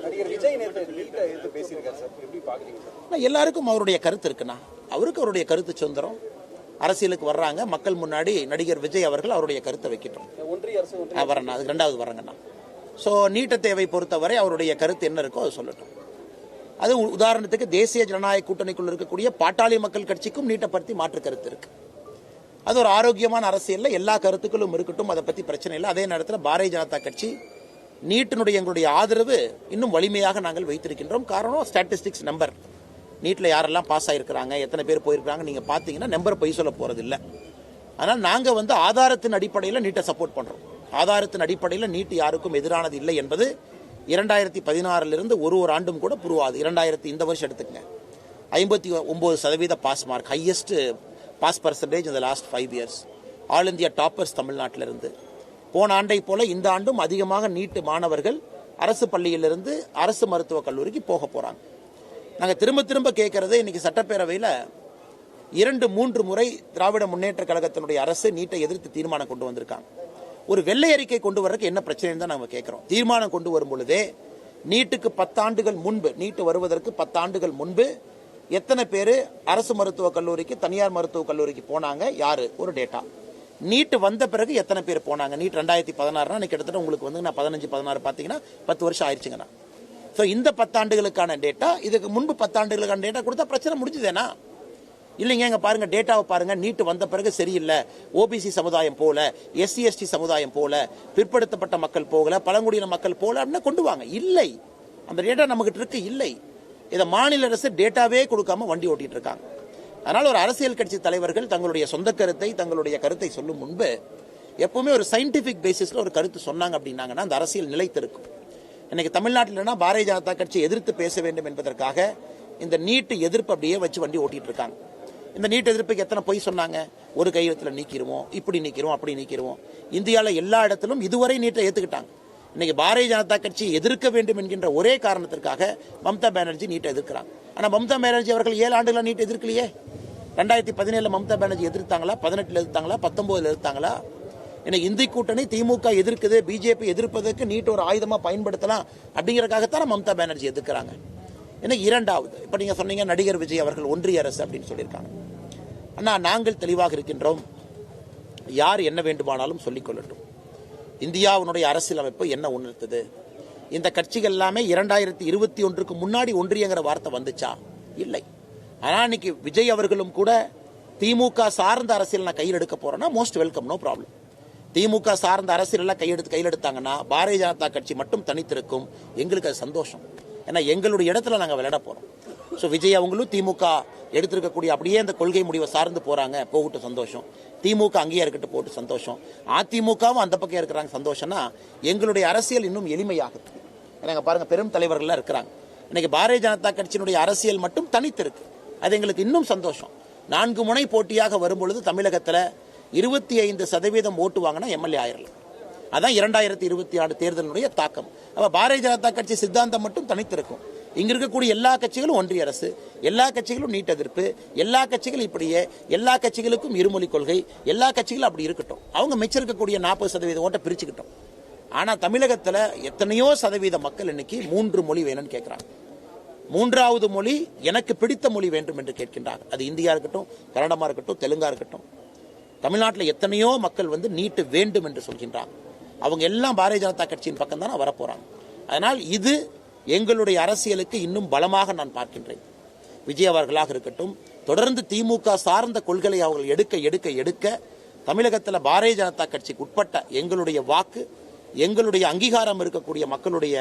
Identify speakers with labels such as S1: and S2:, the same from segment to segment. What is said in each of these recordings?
S1: நடிகர் விஜய் நேற்று பேசியிருக்காரு சார், எப்படி பாக்குறீங்க?
S2: எல்லாருக்கும் அவருடைய கருத்து இருக்குண்ணா. அவருக்கு அவருடைய கருத்து சுதந்திரம். அரசியலுக்கு வர்றாங்க, மக்கள் முன்னாடி நடிகர் விஜய் அவர்கள் அவருடைய கருத்தை வைக்கட்டும்.
S1: ஒன்றிய அரசு
S2: வரேண்ணா, அதுக்கு ரெண்டாவது வரேங்கண்ணா. ஸோ நீட்ட தேவை பொறுத்தவரை அவருடைய கருத்து என்ன இருக்கோ அது சொல்லட்டும். அது உதாரணத்துக்கு தேசிய ஜனநாயக கூட்டணிக்குள் இருக்கக்கூடிய பாட்டாளி மக்கள் கட்சிக்கும் நீட்டை பற்றி மாற்று கருத்து இருக்கு. அது ஒரு ஆரோக்கியமான அரசியல்ல எல்லா கருத்துக்களும் இருக்கட்டும், அதை பத்தி பிரச்சனை இல்லை. அதே நேரத்தில் பாரதிய ஜனதா கட்சி நீட்டினுடைய எங்களுடைய ஆதரவு இன்னும் வலிமையாக நாங்கள் வைத்திருக்கின்றோம். காரணம் ஸ்டாட்டிஸ்டிக்ஸ் நம்பர். நீட்டில் யாரெல்லாம் பாஸ் ஆகிருக்கிறாங்க, எத்தனை பேர் போயிருக்கிறாங்க நீங்க பார்த்தீங்கன்னா நம்பர் பொய் சொல்ல போறது இல்லை. ஆனால் நாங்கள் ஆதாரத்தின் அடிப்படையில் நீட்டை சப்போர்ட் பண்றோம். ஆதாரத்தின் அடிப்படையில் நீட் யாருக்கும் எதிரானது இல்லை என்பது 2016 ஒரு ஆண்டும் கூட புரிவாது. 2000 இந்த வருஷம் எடுத்துக்கங்க, 59% pass mark, highest pass percentage இந்த last 5 years. All India toppers தமிழ்நாட்டிலிருந்து. போன ஆண்டை போல இந்த ஆண்டும் அதிகமாக நீட்டு மாணவர்கள் அரசு பள்ளியிலிருந்து அரசு மருத்துவக் கல்லூரிக்கு போக போறாங்க. நாங்கள் திரும்ப திரும்ப கேட்கறது, இன்னைக்கு சட்டப்பேரவையில் 2-3 முறை திராவிட முன்னேற்ற கழகத்தினுடைய அரசு நீட்டை எதிர்த்து தீர்மானம் கொண்டு வந்திருக்காங்க. ஒரு வெள்ளை அறிக்கை கொண்டு வர்றதுக்கு என்ன பிரச்சனை தான் நாங்கள் கேட்கிறோம். தீர்மானம் கொண்டு வரும் பொழுதே நீட்டுக்கு 10 ஆண்டுகள் முன்பு, நீட்டு வருவதற்கு 10 ஆண்டுகள் முன்பு எத்தனை பேர் அரசு மருத்துவக் கல்லூரிக்கு தனியார் மருத்துவக் கல்லூரிக்கு போனாங்க, யாரு, ஒரு டேட்டா. நீட் வந்த பிறகு எத்தனை பேர் போனாங்க. நீட் 2016 கிட்டத்தட்ட உங்களுக்கு 15-16 பார்த்தீங்கன்னா 10 வருஷம் ஆயிடுச்சுங்கண்ணா. ஸோ இந்த 10 ஆண்டுகளுக்கான டேட்டா, இதுக்கு முன்பு 10 ஆண்டுகளுக்கான டேட்டா கொடுத்தா பிரச்சனை முடிஞ்சுதேனா? இல்லைங்க, இங்க பாருங்க, டேட்டாவை பாருங்க, நீட் வந்த பிறகு சரியில்லை, ஓபிசி சமுதாயம் போல, எஸ்சி எஸ்டி சமுதாயம் போல, பிற்படுத்தப்பட்ட மக்கள் போகல, பழங்குடியின மக்கள் போல அப்படின்னு கொண்டு வாங்க. இல்லை, அந்த டேட்டா நமக்கு இருக்கு. இல்லை, இதை மாநில அரசு டேட்டாவே கொடுக்காம வண்டி ஓட்டிட்டு இருக்காங்க. அதனால ஒரு அரசியல் கட்சி தலைவர்கள் தங்களுடைய சொந்த கருத்தை, தங்களுடைய கருத்தை சொல்லும் முன்பு எப்பவுமே ஒரு சயின்டிபிக் பேசிஸ்ல ஒரு கருத்து சொன்னாங்க அப்படின்னாங்கன்னா அந்த அரசியல் நிலைத்திருக்கும். இன்னைக்கு தமிழ்நாட்டில் பாரதிய ஜனதா கட்சி எதிர்த்து பேச வேண்டும் என்பதற்காக இந்த நீட் எதிர்ப்பு அப்படியே வச்சு வண்டி ஓட்டிட்டு இருக்காங்க. இந்த நீட் எதிர்ப்புக்கு எத்தனை பொய் சொன்னாங்க. ஒரு கையெழுத்துல நீக்கிடுவோம், இப்படி நீக்கிறோம், அப்படி நீக்கிடுவோம். இந்தியாவில் எல்லா இடத்திலும் இதுவரை நீட்டை ஏத்துக்கிட்டாங்க. இன்னைக்கு பாரதிய ஜனதா கட்சி எதிர்க்க வேண்டும் என்கின்ற ஒரே காரணத்திற்காக மம்தா பானர்ஜி நீட்டை எதிர்க்கிறாங்க. ஆனா மம்தா பானர்ஜி அவர்கள் 7 ஆண்டுகளா நீட் எதிர்க்கலையே. 2017 மம்தா பானர்ஜி எதிர்த்தாங்களா, 18 எதிர்த்தாங்களா, 19 எதிர்த்தாங்களா? இன்னைக்கு இந்தி கூட்டணி திமுக எதிர்க்குது, பிஜேபி எதிர்ப்பதற்கு நீட் ஒரு ஆயுதமா பயன்படுத்தலாம் அப்படிங்கறதுக்காகத்தான் மம்தா பானர்ஜி எதிர்க்கிறாங்க. எனக்கு இரண்டாவது, இப்ப நீங்க சொன்னீங்க நடிகர் விஜய் அவர்கள் ஒன்றிய அரசு அப்படின்னு சொல்லியிருக்காங்க. ஆனா நாங்கள் தெளிவாக இருக்கின்றோம். யார் என்ன வேண்டுமானாலும் சொல்லிக் கொள்ளட்டும். இந்தியாவுடைய அரசியலமைப்பு என்ன உணர்த்தது? இந்த கட்சிகள் எல்லாமே 2021 முன்னாடி ஒன்றியங்கிற வார்த்தை வந்துச்சா? இல்லை. ஆனா இன்னைக்கு விஜய் அவர்களும் கூட திமுக சார்ந்த அரசியல் நான் கையில் எடுக்க போறேன்னா மோஸ்ட் வெல்கம், நோ ப்ராப்ளம். திமுக சார்ந்த அரசியல் எல்லாம் கையில் எடுத்தாங்கன்னா பாரதிய ஜனதா கட்சி மட்டும் தனித்திருக்கும். எங்களுக்கு அது சந்தோஷம். ஏன்னா எங்களுடைய இடத்துல நாங்கள் விளையாட போறோம். ஸோ விஜய் அவங்களும் திமுக எடுத்திருக்கக்கூடிய அப்படியே அந்த கொள்கை முடிவை சார்ந்து போறாங்க, போகட்டும், சந்தோஷம். திமுக அங்கேயே இருக்கட்டும், போட்டு சந்தோஷம். அதிமுகவும் அந்த பக்கம் இருக்கிறாங்க, சந்தோஷம்னா எங்களுடைய அரசியல் இன்னும் எளிமையாகுது. ஏன்னா பாருங்க, பெரும் தலைவர்கள்லாம் இருக்கிறாங்க. இன்னைக்கு பாரதிய ஜனதா கட்சியினுடைய அரசியல் மட்டும் தனித்திருக்கு. அது எங்களுக்கு இன்னும் சந்தோஷம். 4 முனை போட்டியாக வரும்பொழுது தமிழகத்தில் 25% ஓட்டு வாங்கினா எம்எல்ஏ ஆயிரலாம். அதான் 2026 தேர்தலுடைய தாக்கம். அப்ப பாரதிய ஜனதா கட்சி சித்தாந்தம் மட்டும் தனித்திருக்கும். இங்க இருக்கக்கூடிய எல்லா கட்சிகளும் ஒன்றிய அரசு, எல்லா கட்சிகளும் நீட் எதிர்ப்பு, எல்லா கட்சிகளும் இப்படியே, எல்லா கட்சிகளுக்கும் இருமொழி கொள்கை, எல்லா கட்சிகளும் அப்படி இருக்கட்டும். அவங்க மிச்சிருக்கக்கூடிய 40% ஓட்டை பிரிச்சுக்கிட்டோம். ஆனா தமிழகத்துல எத்தனையோ சதவீத மக்கள் இன்னைக்கு 3 மொழி வேணும்னு கேட்கிறாங்க. 3வது மொழி எனக்கு பிடித்த மொழி வேண்டும் என்று கேட்கின்றாங்க. அது இந்தியா இருக்கட்டும், கன்னடமா இருக்கட்டும், தெலுங்கா இருக்கட்டும். தமிழ்நாட்டில் எத்தனையோ மக்கள் நீட்டு வேண்டும் என்று சொல்கின்றாங்க. அவங்க எல்லாம் பாரதிய ஜனதா கட்சியின் பக்கம் தானே வரப்போறாங்க. அதனால் இது எங்களுடைய அரசியலுக்கு இன்னும் பலமாக நான் பார்க்கின்றேன். விஜய் அவர்களாக இருக்கட்டும், தொடர்ந்து திமுக சார்ந்த கொள்கையை அவர்கள் எடுக்க தமிழகத்தில் பாரதிய ஜனதா கட்சிக்கு உட்பட்ட எங்களுடைய வாக்கு, எங்களுடைய அங்கீகாரம் இருக்கக்கூடிய மக்களுடைய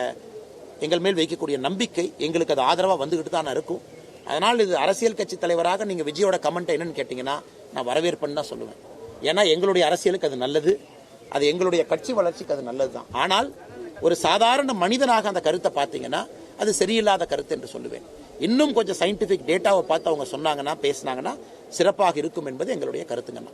S2: எங்கள் மேல் வைக்கக்கூடிய நம்பிக்கை எங்களுக்கு அது ஆதரவாக வந்துகிட்டு தான் இருக்கும். அதனால் இது அரசியல் கட்சி தலைவராக நீங்க விஜயோட கமெண்ட் என்னன்னு கேட்டீங்கன்னா நான் வரவேற்புன்னு தான் சொல்லுவேன். ஏன்னா எங்களுடைய அரசியலுக்கு அது நல்லது, அது எங்களுடைய கட்சி வளர்ச்சிக்கு அது நல்லதுதான். ஆனால் ஒரு சாதாரண மனிதனாக அந்த கருத்தை பார்த்தீங்கன்னா அது சரியில்லாத கருத்து என்று சொல்லுவேன். இன்னும் கொஞ்சம் சயின்டிபிக் டேட்டாவை பார்த்து அவங்க சொன்னாங்கன்னா, பேசினாங்கன்னா சிறப்பாக இருக்கும் என்பது எங்களுடைய கருத்துங்கண்ணா.